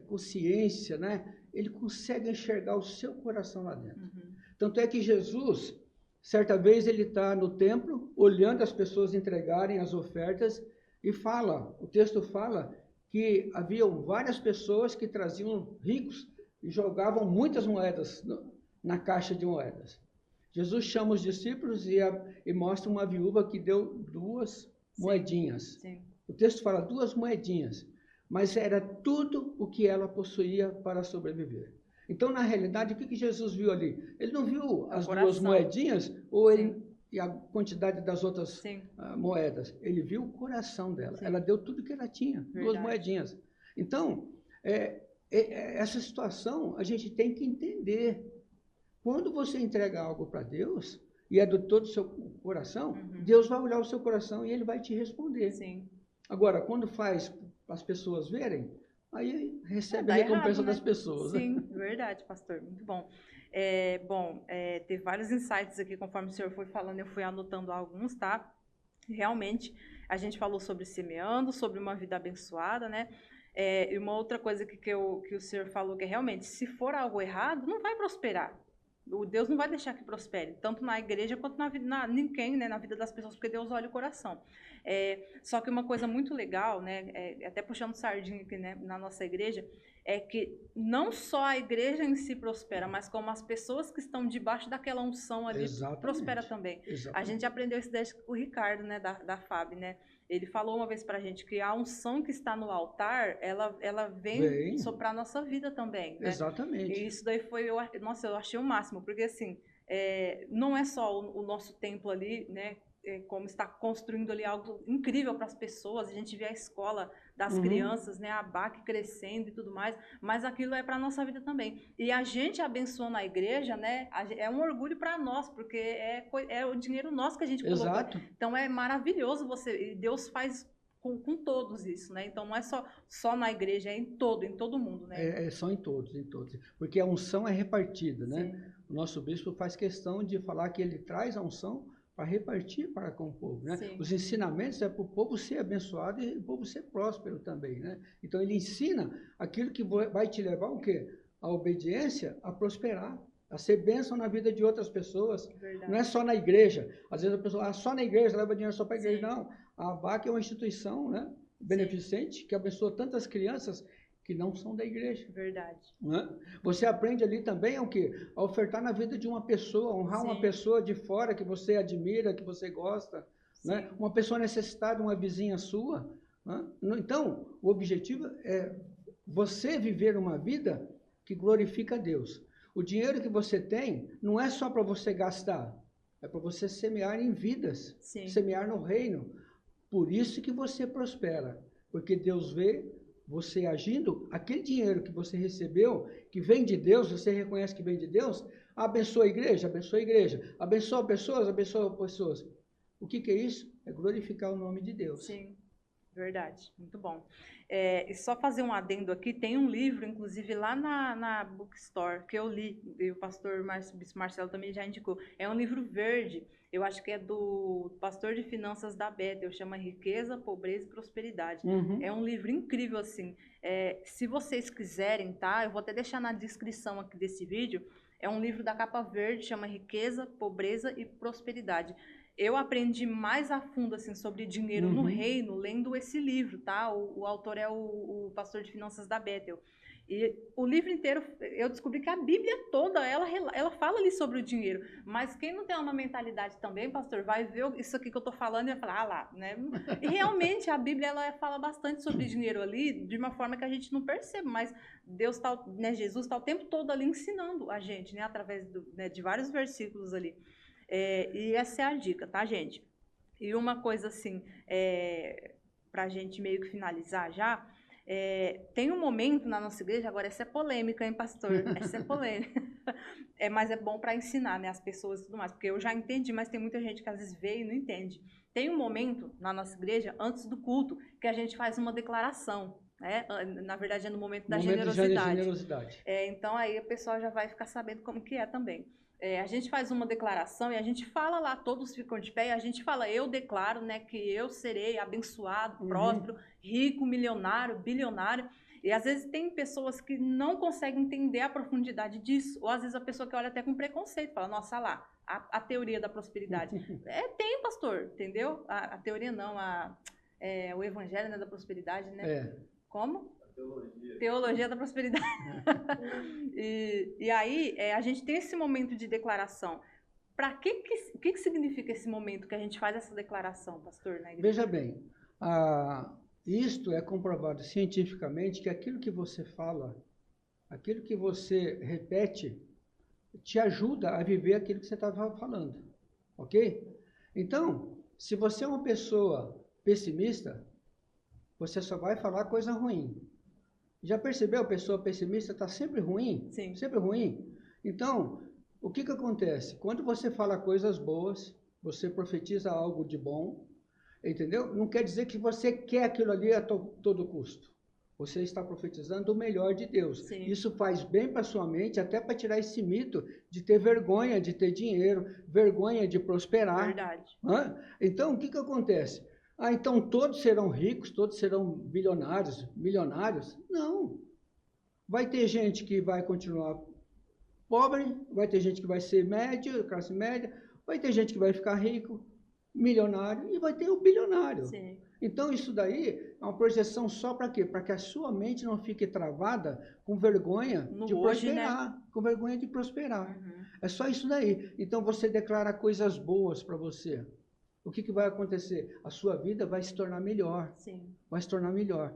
[SPEAKER 2] consciência, né? Ele consegue enxergar o seu coração lá dentro. Tanto é que Jesus, certa vez, ele está no templo, olhando as pessoas entregarem as ofertas, e fala, o texto fala, que haviam várias pessoas que traziam ricos e jogavam muitas moedas na caixa de moedas. Jesus chama os discípulos e mostra uma viúva que deu 2 moedinhas.
[SPEAKER 1] Sim.
[SPEAKER 2] O texto fala 2 moedinhas, mas era tudo o que ela possuía para sobreviver. Então, na realidade, o que Jesus viu ali? Ele não viu as 2 moedinhas e a quantidade das outras moedas. Ele viu o coração dela. Sim. Ela deu tudo que ela tinha, verdade. 2 moedinhas. Então, essa situação a gente tem que entender. Quando você entrega algo para Deus, e é do todo o seu coração, Deus vai olhar o seu coração e Ele vai te responder.
[SPEAKER 1] Sim.
[SPEAKER 2] Agora, quando faz para as pessoas verem, aí recebe a recompensa das pessoas.
[SPEAKER 1] Sim, verdade, pastor. Muito bom. Teve vários insights aqui, conforme o senhor foi falando, eu fui anotando alguns, tá? Realmente, a gente falou sobre semeando, sobre uma vida abençoada, né? E uma outra coisa que o senhor falou, que é realmente, se for algo errado, não vai prosperar. O Deus não vai deixar que prospere, tanto na igreja quanto na vida, ninguém, né, na vida das pessoas, porque Deus olha o coração. Só que uma coisa muito legal, né, até puxando sardinha aqui, né, na nossa igreja, é que não só a igreja em si prospera, mas como as pessoas que estão debaixo daquela unção ali prospera também. Exatamente. A gente aprendeu isso desde o Ricardo, né, da FAB, né? Ele falou uma vez pra gente que a unção que está no altar, ela vem soprar a nossa vida também, né?
[SPEAKER 2] Exatamente.
[SPEAKER 1] E isso daí foi, eu achei o máximo, porque assim, não é só o nosso templo ali, né? Como está construindo ali algo incrível para as pessoas, a gente vê a escola das crianças, né, a BAC crescendo e tudo mais, mas aquilo é para a nossa vida também. E a gente abençoando a igreja, né, é um orgulho para nós, porque é o dinheiro nosso que a gente colocou.
[SPEAKER 2] Exato.
[SPEAKER 1] Então é maravilhoso e Deus faz com todos isso, né? Então não é só na igreja, é em todo mundo, né?
[SPEAKER 2] Só em todos, porque a unção é repartida, né? Sim. O nosso bispo faz questão de falar que ele traz a unção para repartir para com o povo, né? Sim. Os ensinamentos é para o povo ser abençoado e o povo ser próspero também, né? Então ele ensina aquilo que vai te levar o quê? A obediência, a prosperar, a ser bênção na vida de outras pessoas. Verdade. Não é só na igreja. Às vezes a pessoa, só na igreja, leva dinheiro só para a igreja. Sim. Não, a BAC é uma instituição, né, beneficente, que abençoa tantas crianças que não são da igreja.
[SPEAKER 1] Verdade.
[SPEAKER 2] Né? Você aprende ali também o quê? A ofertar na vida de uma pessoa, honrar uma pessoa de fora que você admira, que você gosta, né? Uma pessoa necessitada, uma vizinha sua. Né? Então, o objetivo é você viver uma vida que glorifica a Deus. O dinheiro que você tem não é só para você gastar, é para você semear em vidas, semear no reino. Por isso que você prospera, porque Deus vê você agindo, aquele dinheiro que você recebeu, que vem de Deus, você reconhece que vem de Deus, abençoa a igreja, abençoa pessoas. O que é isso? É glorificar o nome de Deus.
[SPEAKER 1] Sim, verdade, muito bom. E só fazer um adendo aqui, tem um livro, inclusive, lá na Bookstore, que eu li, e o pastor Marcelo também já indicou. É um livro verde, eu acho que é do pastor de finanças da Bethel, chama Riqueza, Pobreza e Prosperidade. É um livro incrível, assim. Se vocês quiserem, tá? Eu vou até deixar na descrição aqui desse vídeo. É um livro da capa verde, chama Riqueza, Pobreza e Prosperidade. Eu aprendi mais a fundo, assim, sobre dinheiro no reino, lendo esse livro, tá? O autor é o pastor de finanças da Bethel. E o livro inteiro, eu descobri que a Bíblia toda, ela fala ali sobre o dinheiro. Mas quem não tem uma mentalidade também, pastor, vai ver isso aqui que eu tô falando e vai falar, lá, né? E realmente a Bíblia, ela fala bastante sobre dinheiro ali, de uma forma que a gente não percebe, mas Deus tá, né, Jesus está o tempo todo ali ensinando a gente, né? Através de vários versículos ali. E essa é a dica, tá, gente? E uma coisa assim, pra gente meio que finalizar já, tem um momento na nossa igreja, agora essa é polêmica, hein, pastor? Essa é polêmica. Mas é bom para ensinar, né, as pessoas e tudo mais, porque eu já entendi, mas tem muita gente que às vezes vê e não entende. Tem um momento na nossa igreja, antes do culto, que a gente faz uma declaração. Na verdade, é no momento da
[SPEAKER 2] Momento de generosidade.
[SPEAKER 1] Então, aí o pessoal já vai ficar sabendo como que é também. A gente faz uma declaração e a gente fala lá, todos ficam de pé, e a gente fala, eu declaro, né, que eu serei abençoado, próspero, rico, milionário, bilionário. E às vezes tem pessoas que não conseguem entender a profundidade disso, ou às vezes a pessoa que olha até com preconceito, fala, nossa, lá, a teoria da prosperidade. Tem, pastor, entendeu? A teoria não, o evangelho, né, da prosperidade, né? Como? Teologia da prosperidade. E aí, a gente tem esse momento de declaração. Para que significa esse momento que a gente faz essa declaração, pastor, na igreja?
[SPEAKER 2] Veja bem, isto é comprovado cientificamente que aquilo que você fala, aquilo que você repete, te ajuda a viver aquilo que você estava falando, ok? Então, se você é uma pessoa pessimista, você só vai falar coisa ruim. Já percebeu? A pessoa pessimista está sempre ruim?
[SPEAKER 1] Sim.
[SPEAKER 2] Sempre ruim. Então, o que acontece? Quando você fala coisas boas, você profetiza algo de bom, entendeu? Não quer dizer que você quer aquilo ali a todo custo. Você está profetizando o melhor de Deus.
[SPEAKER 1] Sim.
[SPEAKER 2] Isso faz bem para sua mente, até para tirar esse mito de ter vergonha de ter dinheiro, vergonha de prosperar.
[SPEAKER 1] Verdade.
[SPEAKER 2] Então, o que acontece? Então todos serão ricos, todos serão bilionários, milionários? Não. Vai ter gente que vai continuar pobre, vai ter gente que vai ser médio, classe média, vai ter gente que vai ficar rico, milionário, e vai ter o bilionário.
[SPEAKER 1] Sim.
[SPEAKER 2] Então isso daí é uma projeção só para quê? Para que a sua mente não fique travada com vergonha de prosperar, né? Com vergonha de prosperar. É só isso daí. Então você declara coisas boas para você. O que vai acontecer? A sua vida vai se tornar melhor.
[SPEAKER 1] Sim.
[SPEAKER 2] Vai se tornar melhor.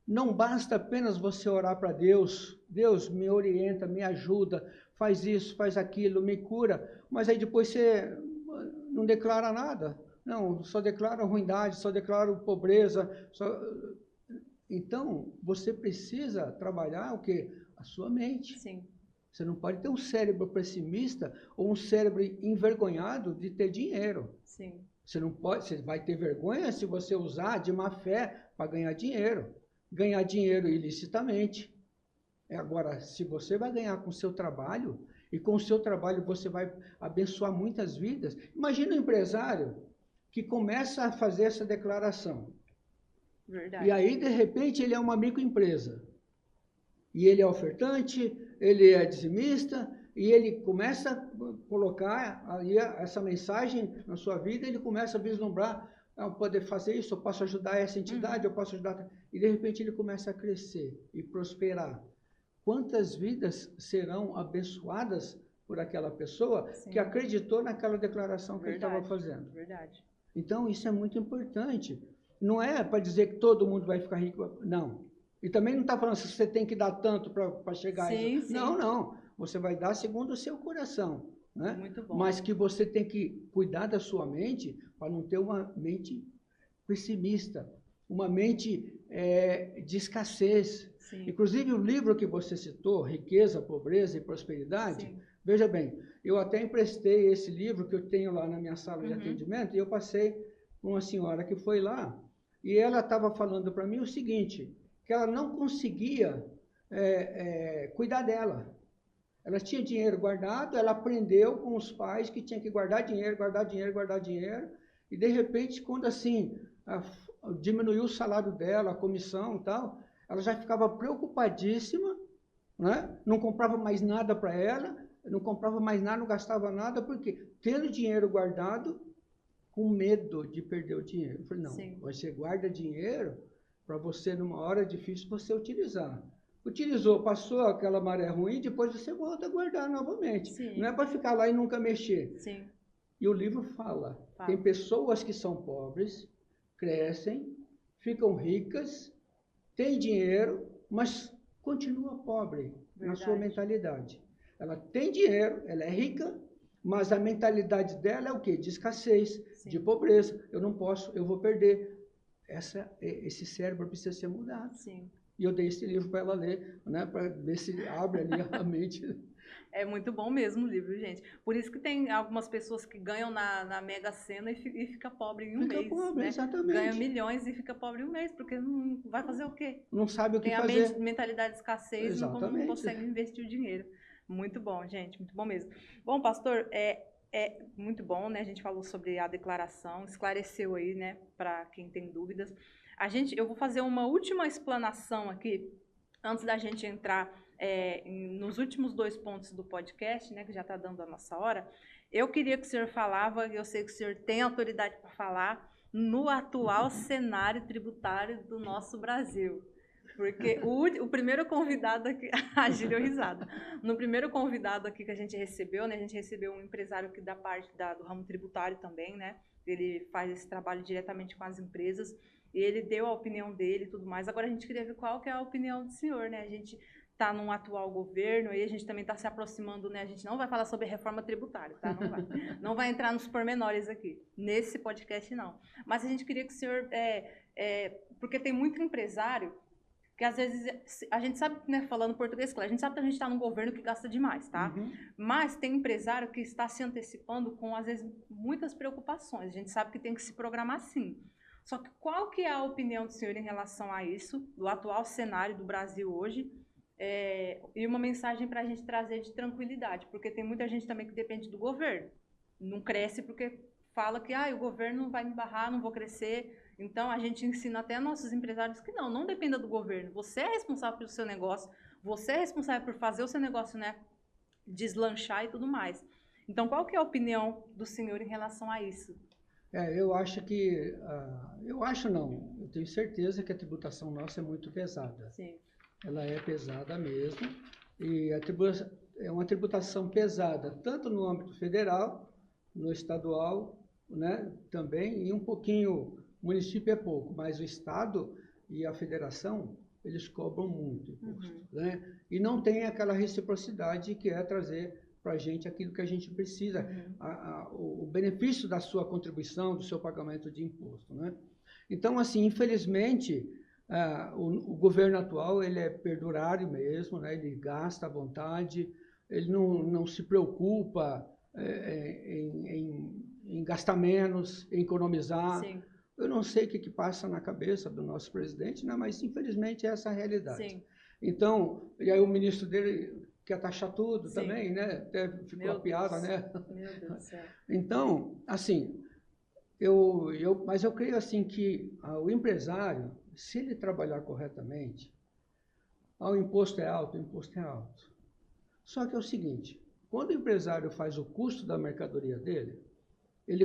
[SPEAKER 2] Não basta apenas você orar para Deus. Deus me orienta, me ajuda, faz isso, faz aquilo, me cura. Mas aí depois você não declara nada. Não, só declara ruindade, só declara pobreza. Então, você precisa trabalhar o quê? A sua mente.
[SPEAKER 1] Sim.
[SPEAKER 2] Você não pode ter um cérebro pessimista ou um cérebro envergonhado de ter dinheiro.
[SPEAKER 1] Sim.
[SPEAKER 2] Você não pode, você vai ter vergonha se você usar de má fé para ganhar dinheiro. Ganhar dinheiro ilicitamente. Agora, se você vai ganhar com o seu trabalho, e com o seu trabalho você vai abençoar muitas vidas. Imagina um empresário que começa a fazer essa declaração.
[SPEAKER 1] Verdade.
[SPEAKER 2] E aí, de repente, ele é uma microempresa. E ele é ofertante, ele é dizimista, e ele começa a colocar aí essa mensagem na sua vida, ele começa a vislumbrar, eu poder fazer isso, eu posso ajudar essa entidade, eu posso ajudar... E de repente ele começa a crescer e prosperar. Quantas vidas serão abençoadas por aquela pessoa que acreditou naquela declaração que ele estava fazendo?
[SPEAKER 1] Verdade.
[SPEAKER 2] Então isso é muito importante. Não é para dizer que todo mundo vai ficar rico, não. E também não está falando que você tem que dar tanto para chegar a isso.
[SPEAKER 1] Sim.
[SPEAKER 2] Não, não. Você vai dar segundo o seu coração. Né?
[SPEAKER 1] Muito bom.
[SPEAKER 2] Mas que você tem que cuidar da sua mente para não ter uma mente pessimista, uma mente de escassez.
[SPEAKER 1] Sim.
[SPEAKER 2] Inclusive o livro que você citou, Riqueza, Pobreza e Prosperidade, veja bem, eu até emprestei esse livro que eu tenho lá na minha sala de atendimento e eu passei com uma senhora que foi lá e ela estava falando para mim o seguinte, que ela não conseguia cuidar dela. Ela tinha dinheiro guardado, ela aprendeu com os pais que tinha que guardar dinheiro, e de repente, quando assim, diminuiu o salário dela, a comissão e tal, ela já ficava preocupadíssima, né? Não comprava mais nada para ela, não comprava mais nada, não gastava nada, porque tendo dinheiro guardado, com medo de perder o dinheiro. Eu falei, não, você guarda dinheiro para você, numa hora difícil, você utilizar. Utilizou, passou aquela maré ruim, depois você volta a guardar novamente.
[SPEAKER 1] Sim.
[SPEAKER 2] Não é para ficar lá e nunca mexer.
[SPEAKER 1] Sim.
[SPEAKER 2] E o livro fala, tem pessoas que são pobres, crescem, ficam ricas, têm dinheiro, mas continua pobre na sua mentalidade. Ela tem dinheiro, ela é rica, mas a mentalidade dela é o quê? De escassez, de pobreza. Eu não posso, eu vou perder. Esse cérebro precisa ser mudado.
[SPEAKER 1] Sim.
[SPEAKER 2] E eu dei esse livro para ela ler, né, para ver se abre ali a mente.
[SPEAKER 1] É muito bom mesmo o livro, gente. Por isso que tem algumas pessoas que ganham na Mega Sena e fica pobre em um
[SPEAKER 2] Fica
[SPEAKER 1] mês,
[SPEAKER 2] pobre,
[SPEAKER 1] né? Ganha
[SPEAKER 2] exatamente.
[SPEAKER 1] milhões e fica pobre em um mês, porque não vai fazer o quê?
[SPEAKER 2] Não sabe o que
[SPEAKER 1] Tem a
[SPEAKER 2] fazer.
[SPEAKER 1] mentalidade de escassez e não
[SPEAKER 2] Exatamente.
[SPEAKER 1] consegue investir o dinheiro. Muito bom, gente, muito bom mesmo. Bom, pastor, é muito bom, né? A gente falou sobre a declaração, esclareceu aí, né, para quem tem dúvidas. Eu vou fazer uma última explanação aqui, antes da gente entrar nos últimos 2 pontos do podcast, né, que já está dando a nossa hora. Eu queria que o senhor falava, eu sei que o senhor tem autoridade para falar, no atual cenário tributário do nosso Brasil. Porque o primeiro convidado aqui, a Gília deu risada. No primeiro convidado aqui que a gente recebeu, né, a gente recebeu um empresário que da parte do ramo tributário também, né? Ele faz esse trabalho diretamente com as empresas e ele deu a opinião dele e tudo mais. Agora a gente queria ver qual que é a opinião do senhor, né? A gente está num atual governo e a gente também está se aproximando, né? A gente não vai falar sobre reforma tributária, tá? Não vai. Não vai entrar nos pormenores aqui, nesse podcast não. Mas a gente queria que o senhor, porque tem muito empresário que às vezes a gente sabe, né, falando português, claro, a gente sabe que a gente está num governo que gasta demais, tá?
[SPEAKER 2] Uhum.
[SPEAKER 1] Mas tem empresário que está se antecipando com, às vezes, muitas preocupações. A gente sabe que tem que se programar sim. Só que qual que é a opinião do senhor em relação a isso, do atual cenário do Brasil hoje, e uma mensagem para a gente trazer de tranquilidade, porque tem muita gente também que depende do governo. Não cresce porque fala que o governo vai me barrar, não vou crescer. Então, a gente ensina até nossos empresários que não dependa do governo. Você é responsável pelo seu negócio, você é responsável por fazer o seu negócio, né, deslanchar e tudo mais. Então, qual que é a opinião do senhor em relação a isso?
[SPEAKER 2] Eu acho que, eu acho não, eu tenho certeza que a tributação nossa é muito pesada.
[SPEAKER 1] Sim.
[SPEAKER 2] Ela é pesada mesmo, e é uma tributação pesada, tanto no âmbito federal, no estadual, né, também, e um pouquinho, o município é pouco, mas o estado e a federação, eles cobram muito imposto, né? E não tem aquela reciprocidade que é trazer para a gente aquilo que a gente precisa, o benefício da sua contribuição, do seu pagamento de imposto, né? Então, assim, infelizmente, o governo atual ele é perdurário mesmo, né? Ele gasta à vontade, ele não se preocupa em gastar menos, em economizar.
[SPEAKER 1] Sim.
[SPEAKER 2] Eu não sei o que passa na cabeça do nosso presidente, né? Mas infelizmente é essa a realidade.
[SPEAKER 1] Sim.
[SPEAKER 2] Então, e aí o ministro dele quer taxar tudo. Sim. Também, né? Até ficou a piada, né?
[SPEAKER 1] Meu Deus do céu.
[SPEAKER 2] Então, assim, mas eu creio assim que o empresário, se ele trabalhar corretamente, o imposto é alto, o imposto é alto. Só que é o seguinte, quando o empresário faz o custo da mercadoria dele, ele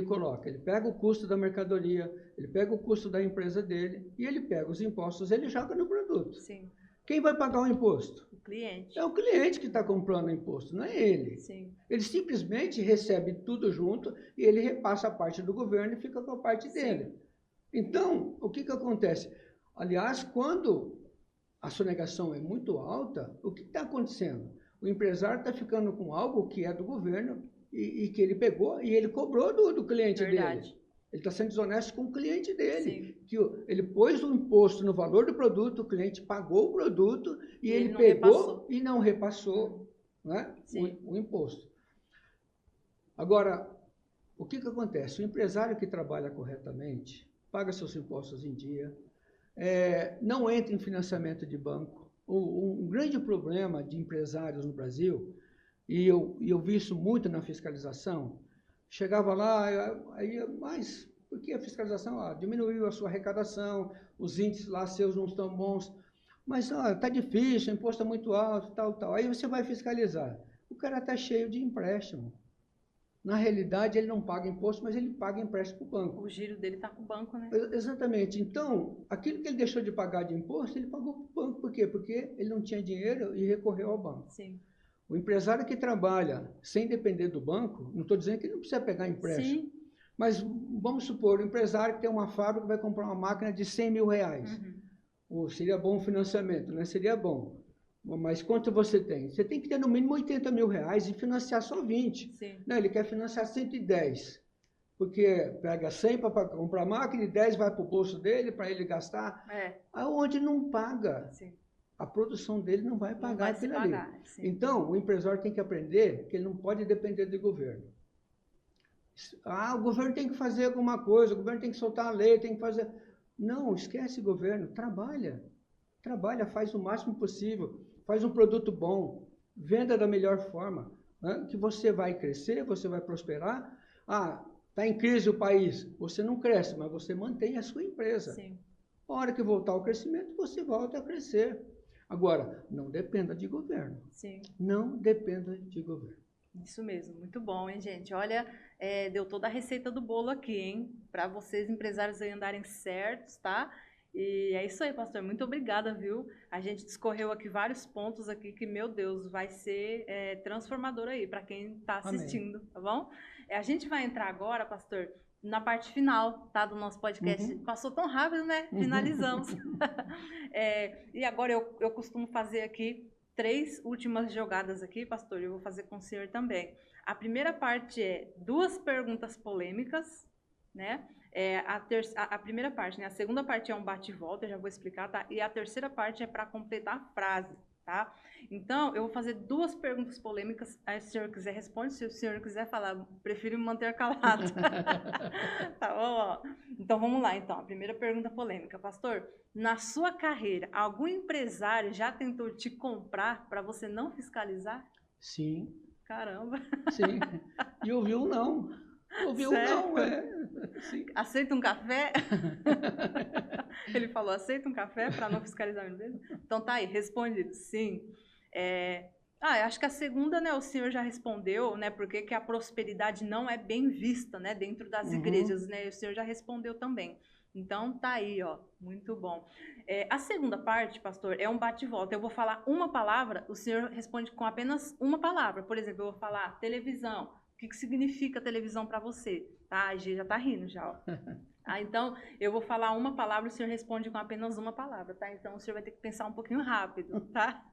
[SPEAKER 2] pega o custo da mercadoria, ele pega o custo da empresa dele e ele pega os impostos, ele joga no produto.
[SPEAKER 1] Sim.
[SPEAKER 2] Quem vai pagar o imposto?
[SPEAKER 1] O cliente.
[SPEAKER 2] É o cliente que está comprando o imposto, não é ele.
[SPEAKER 1] Sim.
[SPEAKER 2] Ele simplesmente recebe tudo junto e ele repassa a parte do governo e fica com a parte dele. Então, o que acontece? Aliás, quando a sonegação é muito alta, o que está acontecendo? O empresário está ficando com algo que é do governo e que ele pegou e ele cobrou do cliente dele. Ele está sendo desonesto com o cliente dele. Sim. Que ele pôs o imposto no valor do produto, o cliente pagou o produto e ele pegou e não repassou, né, o imposto. Agora, o que acontece? O empresário que trabalha corretamente, paga seus impostos em dia, não entra em financiamento de banco. Um grande problema de empresários no Brasil, e eu vi isso muito na fiscalização, chegava lá, mas por que a fiscalização diminuiu a sua arrecadação, os índices lá seus não estão bons, mas está difícil, o imposto é muito alto, tal. Aí você vai fiscalizar. O cara está cheio de empréstimo. Na realidade, ele não paga imposto, mas ele paga empréstimo para o banco.
[SPEAKER 1] O giro dele está com o banco, né?
[SPEAKER 2] Exatamente. Então, aquilo que ele deixou de pagar de imposto, ele pagou para o banco. Por quê? Porque ele não tinha dinheiro e recorreu ao banco.
[SPEAKER 1] Sim.
[SPEAKER 2] O empresário que trabalha sem depender do banco, não estou dizendo que ele não precisa pegar empréstimo, sim, mas vamos supor, o empresário que tem uma fábrica vai comprar uma máquina de 100 mil reais. Seria bom o financiamento, né? Seria bom. Mas quanto você tem? Você tem que ter no mínimo 80 mil reais e financiar só 20.
[SPEAKER 1] Sim.
[SPEAKER 2] Não, ele quer financiar 110. Porque pega 100 para comprar a máquina e 10 vai para o bolso dele, para ele gastar. Aonde não paga.
[SPEAKER 1] Sim.
[SPEAKER 2] a produção dele não vai pagar aquilo ali.
[SPEAKER 1] Sim.
[SPEAKER 2] Então, o empresário tem que aprender que ele não pode depender do governo. O governo tem que fazer alguma coisa, o governo tem que soltar a lei, tem que fazer... Não, esquece o governo, trabalha, faz o máximo possível, faz um produto bom, venda da melhor forma, né? Que você vai crescer, você vai prosperar. Está em crise o país, você não cresce, mas você mantém a sua empresa.
[SPEAKER 1] Sim.
[SPEAKER 2] A hora que voltar ao crescimento, você volta a crescer. Agora, não dependa de governo.
[SPEAKER 1] Sim.
[SPEAKER 2] Não dependa de governo.
[SPEAKER 1] Isso mesmo, muito bom, hein, gente? Olha, deu toda a receita do bolo aqui, hein? Para vocês, empresários, aí andarem certos, tá? E é isso aí, pastor. Muito obrigada, viu? A gente discorreu aqui vários pontos aqui que, meu Deus, vai ser transformador aí para quem está assistindo, tá bom? A gente vai entrar agora, pastor, na parte final, tá, do nosso podcast.
[SPEAKER 2] Uhum.
[SPEAKER 1] Passou tão rápido, né? Finalizamos. E agora eu costumo fazer aqui 3 últimas jogadas aqui, pastor, eu vou fazer com o senhor também. A primeira parte é 2 perguntas polêmicas, né? A primeira parte, né? A segunda parte é um bate-volta, eu já vou explicar, tá? E a terceira parte é para completar a frase, tá? Então, eu vou fazer 2 perguntas polêmicas, aí se o senhor quiser responde, se o senhor quiser falar, prefiro me manter calado. Tá bom? Ó. Então, vamos lá, então. A primeira pergunta polêmica. Pastor, na sua carreira, algum empresário já tentou te comprar para você não fiscalizar?
[SPEAKER 2] Sim.
[SPEAKER 1] Caramba.
[SPEAKER 2] Sim. E ouviu não. Ouviu não, Sim.
[SPEAKER 1] Aceita um café? Ele falou, aceita um café para não fiscalizar a empresa? Então tá aí, respondido, sim. Eu acho que a segunda, né, o senhor já respondeu, né, porque que a prosperidade não é bem vista, né, dentro das igrejas, né, o senhor já respondeu também. Então tá aí, ó, muito bom. A segunda parte, pastor, é um bate-volta. Eu vou falar uma palavra, o senhor responde com apenas uma palavra. Por exemplo, eu vou falar televisão. O que significa televisão para você? Tá, a G já tá rindo já, ó. Então, eu vou falar uma palavra, o senhor responde com apenas uma palavra, tá? Então, o senhor vai ter que pensar um pouquinho rápido, tá?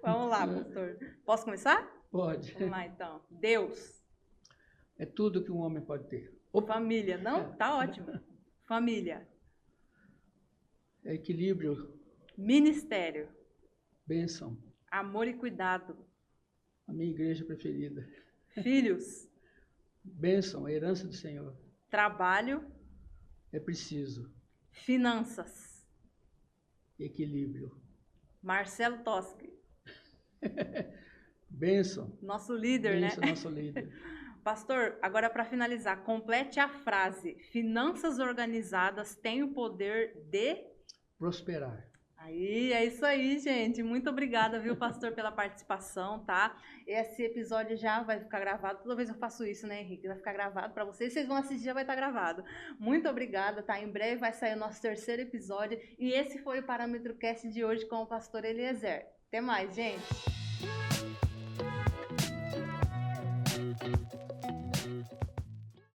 [SPEAKER 1] Vamos lá, pastor. Posso começar?
[SPEAKER 2] Pode.
[SPEAKER 1] Vamos lá, então. Deus.
[SPEAKER 2] É tudo que um homem pode ter.
[SPEAKER 1] Família. Não? Tá ótimo. Família.
[SPEAKER 2] Equilíbrio.
[SPEAKER 1] Ministério.
[SPEAKER 2] Bênção.
[SPEAKER 1] Amor e cuidado.
[SPEAKER 2] A minha igreja preferida.
[SPEAKER 1] Filhos.
[SPEAKER 2] Bênção, a herança do Senhor.
[SPEAKER 1] Trabalho.
[SPEAKER 2] É preciso.
[SPEAKER 1] Finanças.
[SPEAKER 2] Equilíbrio.
[SPEAKER 1] Marcelo Toschi.
[SPEAKER 2] Bênção.
[SPEAKER 1] Nosso líder,
[SPEAKER 2] Bênção,
[SPEAKER 1] né?
[SPEAKER 2] Nosso líder.
[SPEAKER 1] Pastor, agora para finalizar, complete a frase. Finanças organizadas têm o poder de...
[SPEAKER 2] prosperar.
[SPEAKER 1] Aí, é isso aí, gente. Muito obrigada, viu, pastor, pela participação, tá? Esse episódio já vai ficar gravado. Toda vez eu faço isso, né, Henrique? Vai ficar gravado para vocês. Vocês vão assistir, já vai estar gravado. Muito obrigada, tá? Em breve vai sair o nosso 3º episódio. E esse foi o Parâmetro Cast de hoje com o pastor Eliezer. Até mais, gente.